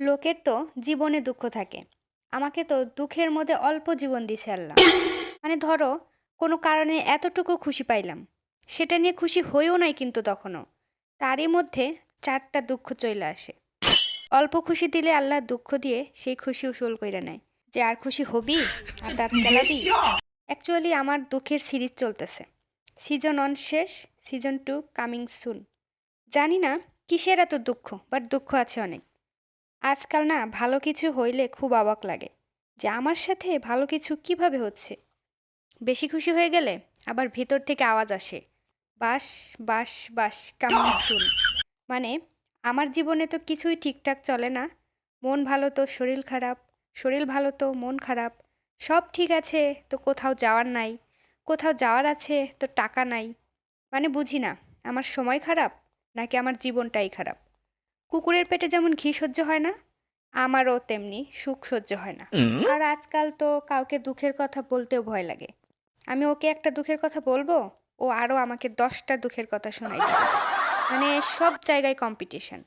লোকের তো জীবনে দুঃখ থাকে। আমাকে তো দুঃখের মধ্যে অল্প জীবন দিছে আল্লাহ। মানে ধরো, কোনো কারণে এতটুকু খুশি পাইলাম। সেটা নিয়ে খুশি হইও নাই কিন্তু তখনও। তারই মধ্যে ৪টা দুঃখ চইলা আসে। অল্প খুশি দিলে আল্লাহ দুঃখ দিয়ে সেই খুশি উসুল কইরা নেয়। যে আর খুশি হবি? আর দাঁত কেলাবি? অ্যাকচুয়ালি আমার দুঃখের সিরিজ চলতেছে। সিজন 1 শেষ, সিজন 2 কামিং সুন। জানি না কিসের এত দুঃখ, বাট দুঃখ আছে অনেক। আজকাল না ভালো কিছু হইলে খুব অবাক লাগে যে আমার সাথে ভালো কিছু কিভাবে হচ্ছে। বেশি খুশি হয়ে গেলে আবার ভেতর থেকে আওয়াজ আসে, বাস বাস বাস কামিং সুন। মানে আমার জীবনে তো কিছুই ঠিকঠাক চলে না। মন ভালো তো শরীর খারাপ, শরীর ভালো তো মন খারাপ। সব ঠিক আছে তো কোথাও যাওয়ার নাই, কোথাও যাওয়ার আছে তো টাকা নাই। মানে বুঝি না, আমার সময় খারাপ নাকি আমার জীবনটাই খারাপ। কুকুরের পেটে যেমন ঘি সহ্য হয় না, আমারও তেমনি সুখ সহ্য হয় না। আর আজকাল তো কাউকে দুঃখের কথা বলতেও ভয় লাগে। আমি ওকে একটা দুঃখের কথা বলবো, ও আরও আমাকে 10টা দুঃখের কথা শোনাই দিবে। মানে সব জায়গায় কম্পিটিশন।